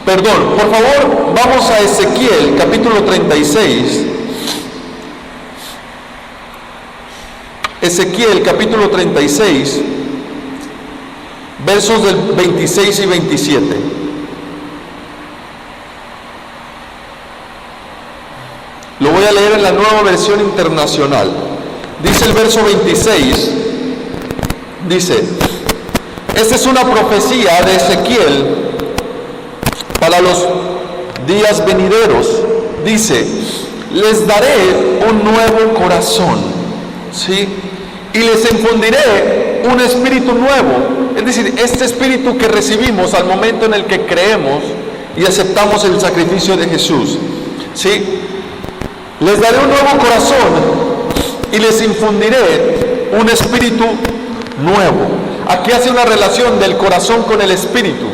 Perdón, por favor, vamos a Ezequiel, capítulo 36. Ezequiel, capítulo 36, versos del 26 y 27. Lo voy a leer en la Nueva Versión Internacional. Dice el verso 26, dice, esta es una profecía de Ezequiel para los días venideros. Dice, les daré un nuevo corazón ¿sí? Y les infundiré un espíritu nuevo, es decir, este espíritu que recibimos al momento en el que creemos y aceptamos el sacrificio de Jesús, ¿sí? Les daré un nuevo corazón y les infundiré un espíritu nuevo. Aquí hace una relación del corazón con el espíritu.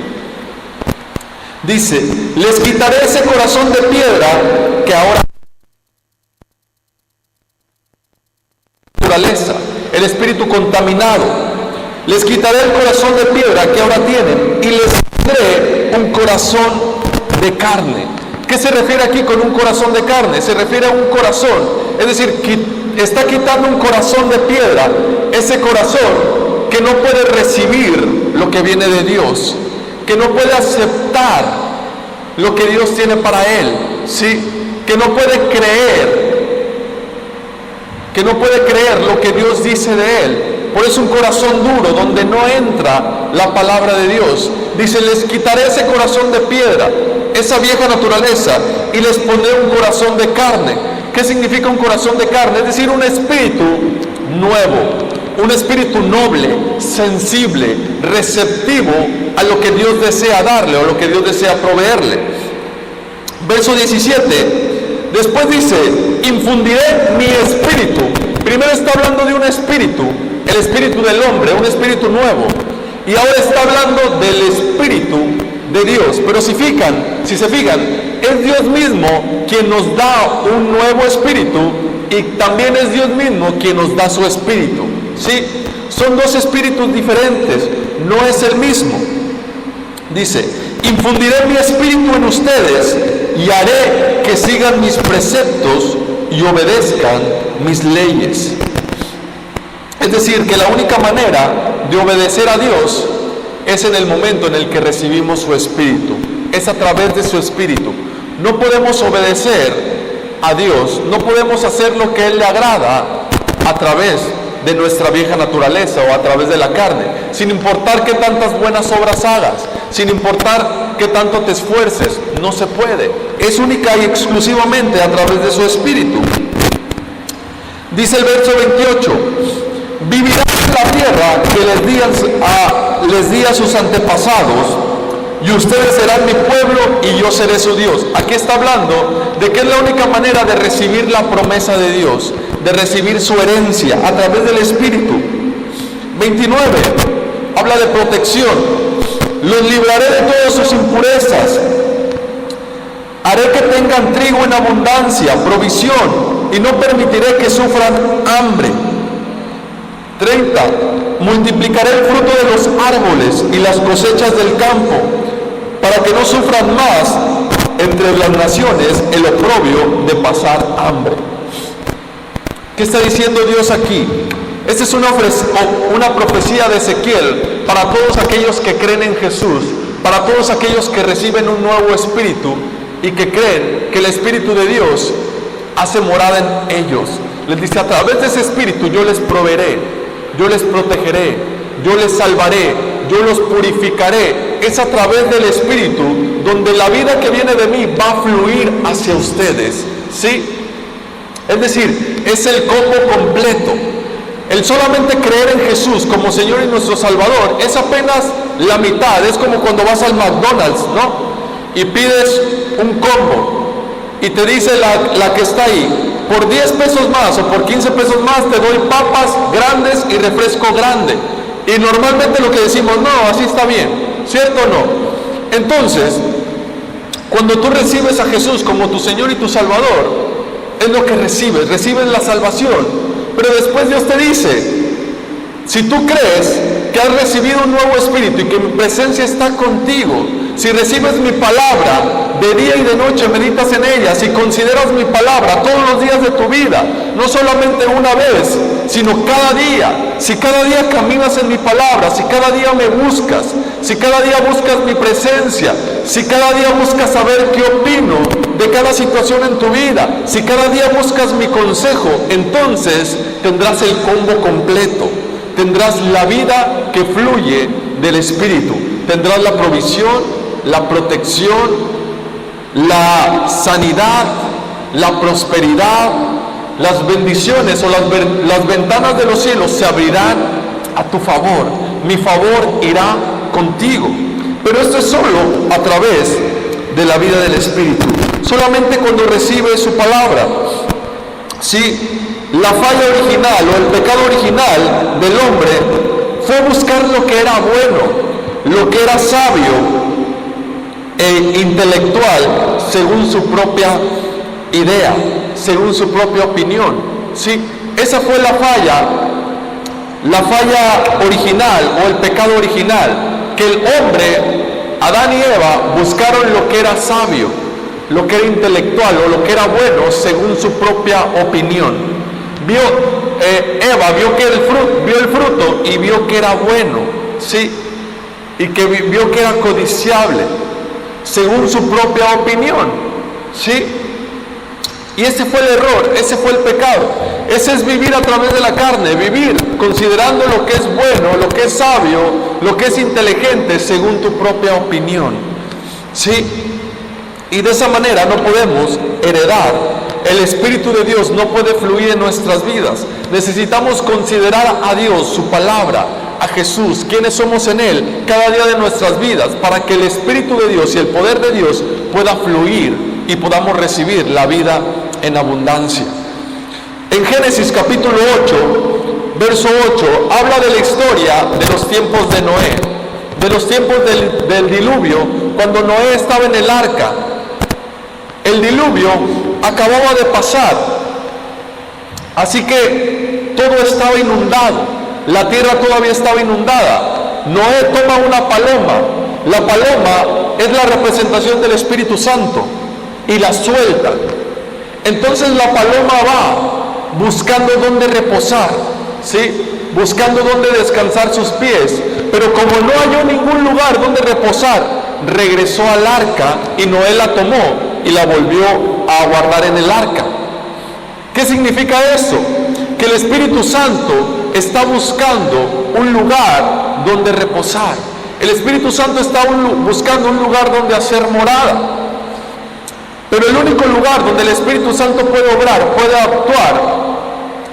Dice, les quitaré ese corazón de piedra que ahora naturaleza, el espíritu contaminado. Les quitaré el corazón de piedra que ahora tienen y les daré un corazón de carne. ¿Qué se refiere aquí con un corazón de carne? Se refiere a un corazón, es decir, que está quitando un corazón de piedra, ese corazón que no puede recibir lo que viene de Dios, que no puede aceptar lo que Dios tiene para él, ¿sí? Que no puede creer lo que Dios dice de él. Por eso un corazón duro, donde no entra la palabra de Dios. Dice, les quitaré ese corazón de piedra, esa vieja naturaleza, y les pondré un corazón de carne. ¿Qué significa un corazón de carne? Es decir, un espíritu nuevo, un espíritu noble, sensible, receptivo a lo que Dios desea darle o lo que Dios desea proveerle. Verso 17, después dice, infundiré mi espíritu. Primero está hablando de un espíritu, el espíritu del hombre, un espíritu nuevo. Y ahora está hablando del espíritu de Dios. Pero si se fijan, es Dios mismo quien nos da un nuevo espíritu y también es Dios mismo quien nos da su espíritu. ¿Sí? Son dos espíritus diferentes, no es el mismo. Dice, infundiré mi espíritu en ustedes y haré que sigan mis preceptos y obedezcan mis leyes. Es decir, que la única manera de obedecer a Dios es en el momento en el que recibimos su espíritu, es a través de su espíritu. No podemos obedecer a Dios, no podemos hacer lo que Él le agrada a través de nuestra vieja naturaleza o a través de la carne, sin importar qué tantas buenas obras hagas, sin importar qué tanto te esfuerces, no se puede. Es única y exclusivamente a través de su espíritu. Dice el verso 28, vivirán en la tierra que les di a sus antepasados, y ustedes serán mi pueblo y yo seré su Dios. Aquí está hablando de que es la única manera de recibir la promesa de Dios, de recibir su herencia a través del Espíritu. 29, habla de protección. Los libraré de todas sus impurezas. Haré que tengan trigo en abundancia, provisión, y no permitiré que sufran hambre. 30, multiplicaré el fruto de los árboles y las cosechas del campo, para que no sufran más entre las naciones el oprobio de pasar hambre. ¿Qué está diciendo Dios aquí? Esta es una profecía de Ezequiel para todos aquellos que creen en Jesús, para todos aquellos que reciben un nuevo espíritu y que creen que el Espíritu de Dios hace morada en ellos. Les dice, a través de ese espíritu yo les proveeré, yo les protegeré, yo les salvaré, yo los purificaré. Es a través del Espíritu donde la vida que viene de mí va a fluir hacia ustedes, ¿sí? Es decir, es el combo completo. El solamente creer en Jesús como Señor y nuestro Salvador es apenas la mitad. Es como cuando vas al McDonald's, ¿no? Y pides un combo y te dice la que está ahí, por 10 pesos más o por 15 pesos más te doy papas grandes y refresco grande. Y normalmente lo que decimos, no, así está bien, ¿cierto o no? Entonces, cuando tú recibes a Jesús como tu Señor y tu Salvador, es lo que recibes la salvación. Pero después Dios te dice, si tú crees que has recibido un nuevo espíritu y que mi presencia está contigo, si recibes mi palabra de día y de noche, meditas en ella, si consideras mi palabra todos los días de tu vida, no solamente una vez, sino cada día, si cada día caminas en mi palabra, si cada día me buscas, si cada día buscas mi presencia, si cada día buscas saber qué opino de cada situación en tu vida, si cada día buscas mi consejo, entonces tendrás el combo completo, tendrás la vida que fluye del Espíritu, tendrás la provisión, la protección, la sanidad, la prosperidad, las bendiciones o las ventanas de los cielos se abrirán a tu favor. Mi favor irá contigo. Pero esto es solo a través de la vida del Espíritu. Solamente cuando recibe su palabra. Sí, la falla original o el pecado original del hombre fue buscar lo que era bueno, lo que era sabio e intelectual según su propia idea, según su propia opinión. Sí, esa fue la falla original o el pecado original, que el hombre, Adán y Eva, buscaron lo que era sabio, lo que era intelectual o lo que era bueno según su propia opinión. Eva vio el fruto y vio que era bueno, sí, y que vio que era codiciable según su propia opinión, sí. Y ese fue el error, ese fue el pecado. Ese es vivir a través de la carne, vivir considerando lo que es bueno, lo que es sabio, lo que es inteligente según tu propia opinión, sí. Y de esa manera no podemos heredar. El Espíritu de Dios no puede fluir en nuestras vidas. Necesitamos considerar a Dios, su palabra, a Jesús, quienes somos en Él, cada día de nuestras vidas, para que el Espíritu de Dios y el poder de Dios pueda fluir y podamos recibir la vida en abundancia. En Génesis capítulo 8, verso 8, habla de la historia de los tiempos de Noé, de los tiempos del diluvio, cuando Noé estaba en el arca. El diluvio acababa de pasar, así que todo estaba inundado, la tierra todavía estaba inundada. Noé toma una paloma, la paloma es la representación del Espíritu Santo, y la suelta. Entonces la paloma va buscando dónde reposar, ¿sí? Buscando dónde descansar sus pies, pero como no halló ningún lugar donde reposar, regresó al arca y Noé la tomó y la volvió a guardar en el arca. ¿Qué significa eso? Que el Espíritu Santo está buscando un lugar donde reposar. El Espíritu Santo está buscando un lugar donde hacer morada. Pero el único lugar donde el Espíritu Santo puede obrar, puede actuar,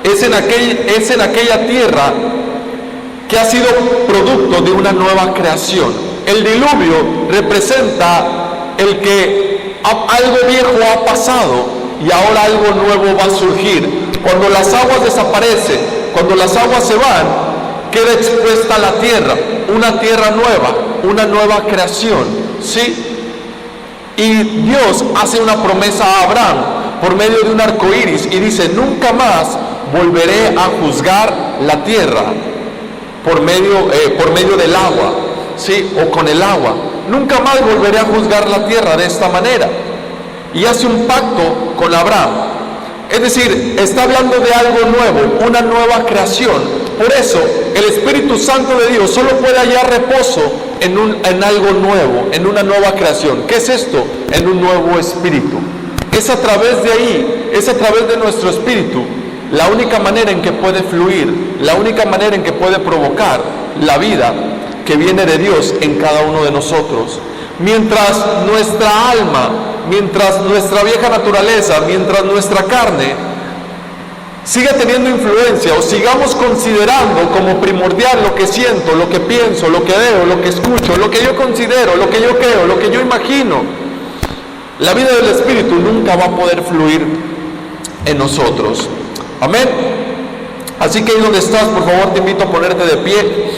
es en aquella tierra que ha sido producto de una nueva creación. El diluvio representa el que algo viejo ha pasado y ahora algo nuevo va a surgir. Cuando las aguas desaparecen, cuando las aguas se van, queda expuesta la tierra, una tierra nueva, una nueva creación, ¿sí? Y Dios hace una promesa a Abraham por medio de un arco iris y dice: nunca más volveré a juzgar la tierra por medio del agua, ¿sí? O con el agua. Nunca más volveré a juzgar la tierra de esta manera. Y hace un pacto con Abraham. Es decir, está hablando de algo nuevo, una nueva creación. Por eso, el Espíritu Santo de Dios solo puede hallar reposo en algo nuevo, en una nueva creación. ¿Qué es esto? En un nuevo espíritu. Es a través de ahí, es a través de nuestro espíritu, la única manera en que puede fluir, la única manera en que puede provocar la vida que viene de Dios en cada uno de nosotros. Mientras nuestra alma, mientras nuestra vieja naturaleza, mientras nuestra carne siga teniendo influencia o sigamos considerando como primordial lo que siento, lo que pienso, lo que veo, lo que escucho, lo que yo considero, lo que yo creo, lo que yo imagino, la vida del Espíritu nunca va a poder fluir en nosotros. Amén. Así que ahí donde estás, por favor, te invito a ponerte de pie.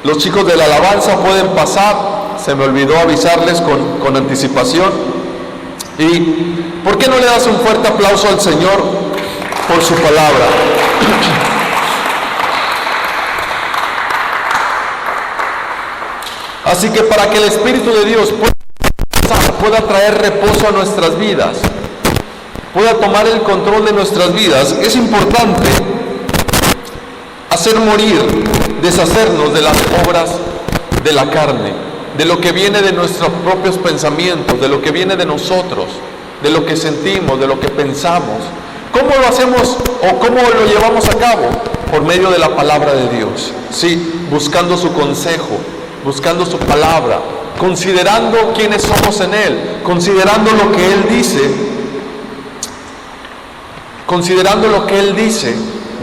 Los chicos de la alabanza pueden pasar. Se me olvidó avisarles con anticipación. Y ¿por qué no le das un fuerte aplauso al Señor por su palabra? Así que para que el Espíritu de Dios pueda traer reposo a nuestras vidas, pueda tomar el control de nuestras vidas, es importante hacer morir, deshacernos de las obras de la carne, de lo que viene de nuestros propios pensamientos, de lo que viene de nosotros, de lo que sentimos, de lo que pensamos. ¿Cómo lo hacemos o cómo lo llevamos a cabo? Por medio de la palabra de Dios, sí, buscando su consejo, buscando su palabra, considerando quiénes somos en Él, considerando lo que Él dice. considerando lo que Él dice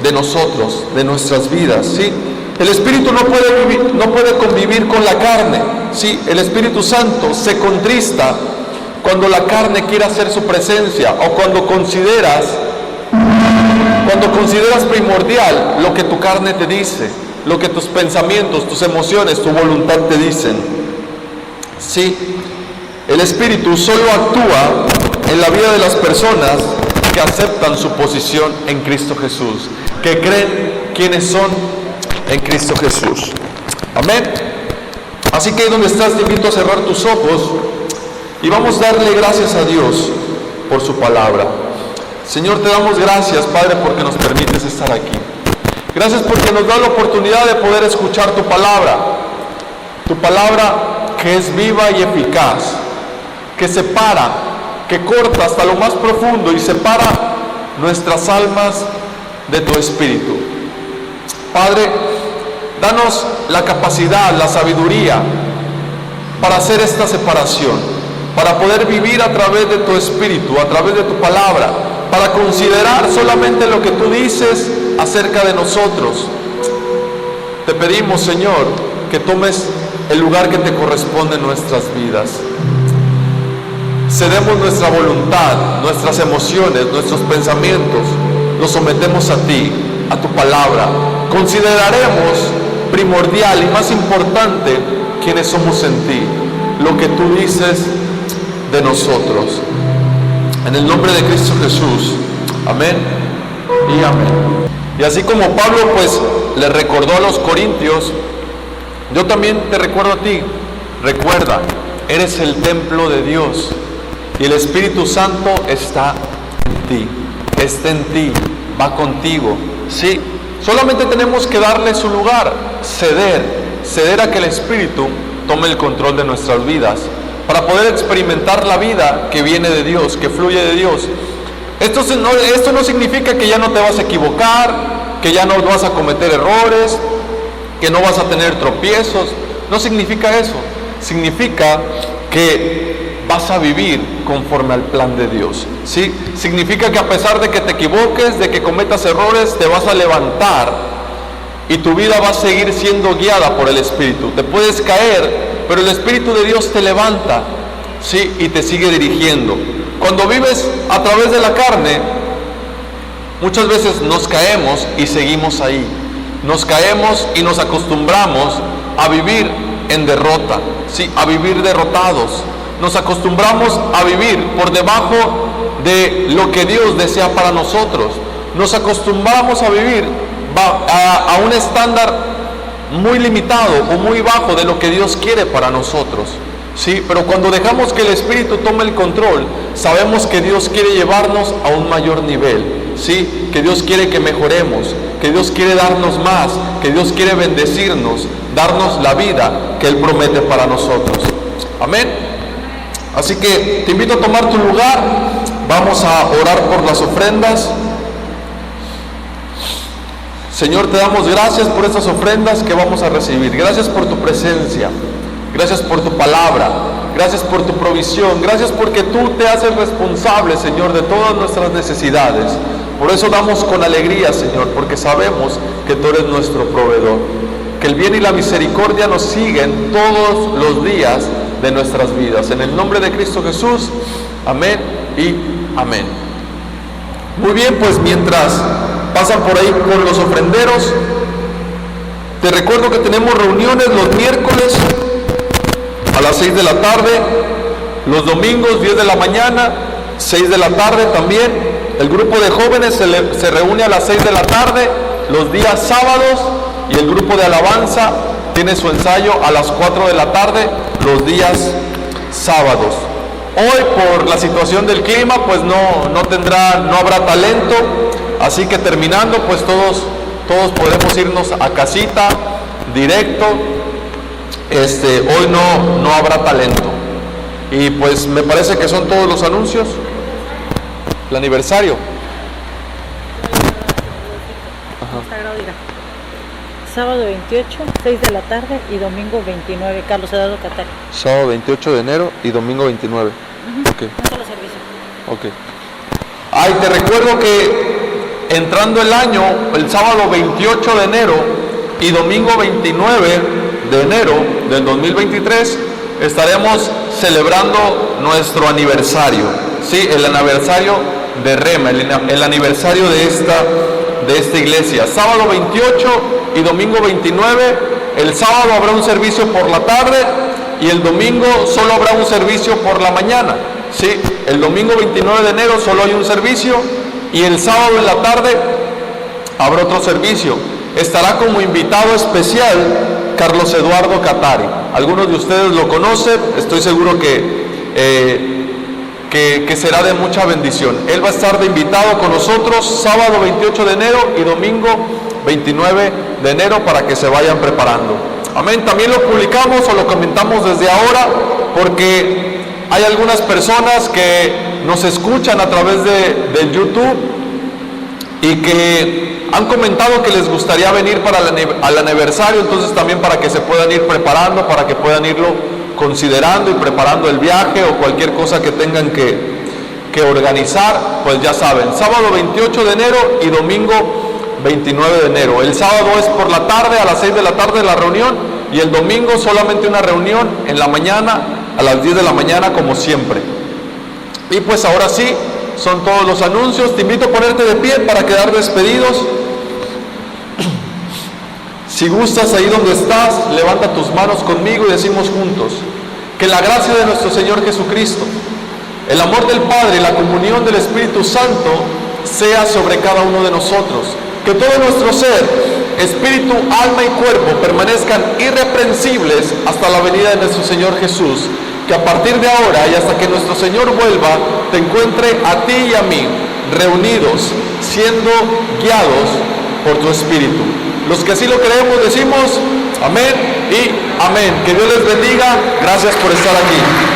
de nosotros, de nuestras vidas, ¿sí? El Espíritu no puede convivir con la carne, ¿sí? El Espíritu Santo se contrista cuando la carne quiere hacer su presencia, o cuando consideras primordial lo que tu carne te dice, lo que tus pensamientos, tus emociones, tu voluntad te dicen. Sí, el Espíritu solo actúa en la vida de las personas que aceptan su posición en Cristo Jesús, que creen quiénes son en Cristo Jesús. Amén. Así que ahí donde estás, te invito a cerrar tus ojos y vamos a darle gracias a Dios por su palabra. Señor, te damos gracias, Padre, porque nos permites estar aquí. Gracias porque nos da la oportunidad de poder escuchar tu palabra que es viva y eficaz, que separa, que corta hasta lo más profundo y separa nuestras almas de tu espíritu. Padre, danos la capacidad, la sabiduría para hacer esta separación, para poder vivir a través de tu espíritu, a través de tu palabra, para considerar solamente lo que tú dices acerca de nosotros. Te pedimos, Señor, que tomes el lugar que te corresponde en nuestras vidas. Cedemos nuestra voluntad, nuestras emociones, nuestros pensamientos, los sometemos a ti, a tu palabra. Consideraremos primordial y más importante quienes somos en ti, lo que tú dices de nosotros. En el nombre de Cristo Jesús. Amén y amén. Y así como Pablo pues le recordó a los corintios, yo también te recuerdo a ti. Recuerda, eres el templo de Dios y el Espíritu Santo está en ti, va contigo. Sí, solamente tenemos que darle su lugar, ceder a que el Espíritu tome el control de nuestras vidas, para poder experimentar la vida que viene de Dios, que fluye de Dios. Esto no significa que ya no te vas a equivocar, que ya no vas a cometer errores, que no vas a tener tropiezos. No significa eso. Significa que vas a vivir conforme al plan de Dios, ¿sí? Significa que a pesar de que te equivoques, de que cometas errores, te vas a levantar y tu vida va a seguir siendo guiada por el Espíritu. Te puedes caer, pero el Espíritu de Dios te levanta, ¿sí? Y te sigue dirigiendo. Cuando vives a través de la carne, muchas veces nos caemos y seguimos ahí. Nos caemos y nos acostumbramos a vivir en derrota, ¿sí? A vivir derrotados. Nos acostumbramos a vivir por debajo de lo que Dios desea para nosotros. Nos acostumbramos a vivir a un estándar muy limitado o muy bajo de lo que Dios quiere para nosotros, ¿sí? Pero cuando dejamos que el Espíritu tome el control, sabemos que Dios quiere llevarnos a un mayor nivel, ¿sí? Que Dios quiere que mejoremos, que Dios quiere darnos más, que Dios quiere bendecirnos, darnos la vida que Él promete para nosotros. Amén. Así que te invito a tomar tu lugar. Vamos a orar por las ofrendas. Señor, te damos gracias por estas ofrendas que vamos a recibir. Gracias por tu presencia. Gracias por tu palabra. Gracias por tu provisión. Gracias porque tú te haces responsable, Señor, de todas nuestras necesidades. Por eso damos con alegría, Señor, porque sabemos que tú eres nuestro proveedor. Que el bien y la misericordia nos siguen todos los días de nuestras vidas. En el nombre de Cristo Jesús. Amén y amén. Muy bien, pues mientras pasan por ahí con los ofrenderos, te recuerdo que tenemos reuniones los miércoles a las 6 de la tarde, los domingos 10 de la mañana, 6 de la tarde también. El grupo de jóvenes se reúne a las 6 de la tarde los días sábados, y el grupo de alabanza tiene su ensayo a las 4 de la tarde los días sábados. Hoy, por la situación del clima, pues no habrá talento, así que terminando, pues todos podemos irnos a casita directo. Hoy no habrá talento. Y pues me parece que son todos los anuncios. El aniversario. Sábado 28, 6 de la tarde y domingo 29, Carlos Eduardo Catari. Sábado 28 de enero y domingo 29. Ok. Un solo servicio. Ok. Ay, te recuerdo que entrando el año, el sábado 28 de enero y domingo 29 de enero del 2023, estaremos celebrando nuestro aniversario, ¿sí? El aniversario de Rema, el aniversario de esta iglesia. Sábado 28 y domingo 29, el sábado habrá un servicio por la tarde y el domingo solo habrá un servicio por la mañana, ¿sí? El domingo 29 de enero solo hay un servicio y el sábado en la tarde habrá otro servicio. Estará como invitado especial Carlos Eduardo Catari. Algunos de ustedes lo conocen, estoy seguro que será de mucha bendición. Él va a estar de invitado con nosotros sábado 28 de enero y domingo 29 de enero para que se vayan preparando. Amén. También lo publicamos o lo comentamos desde ahora porque hay algunas personas que nos escuchan a través del YouTube y que han comentado que les gustaría venir para al aniversario, entonces también para que se puedan ir preparando, para que puedan irlo considerando y preparando el viaje o cualquier cosa que tengan que organizar, pues ya saben, sábado 28 de enero y domingo 29 de enero. El sábado es por la tarde, a las 6 de la tarde la reunión, y el domingo solamente una reunión en la mañana, a las 10 de la mañana como siempre. Y pues ahora sí, son todos los anuncios. Te invito a ponerte de pie para quedar despedidos. Si gustas, ahí donde estás, levanta tus manos conmigo y decimos juntos: que la gracia de nuestro Señor Jesucristo, el amor del Padre y la comunión del Espíritu Santo sea sobre cada uno de nosotros. Que todo nuestro ser, espíritu, alma y cuerpo permanezcan irreprensibles hasta la venida de nuestro Señor Jesús. Que a partir de ahora y hasta que nuestro Señor vuelva, te encuentre a ti y a mí reunidos, siendo guiados por tu Espíritu. Los que así lo creemos decimos amén y amén. Que Dios les bendiga. Gracias por estar aquí.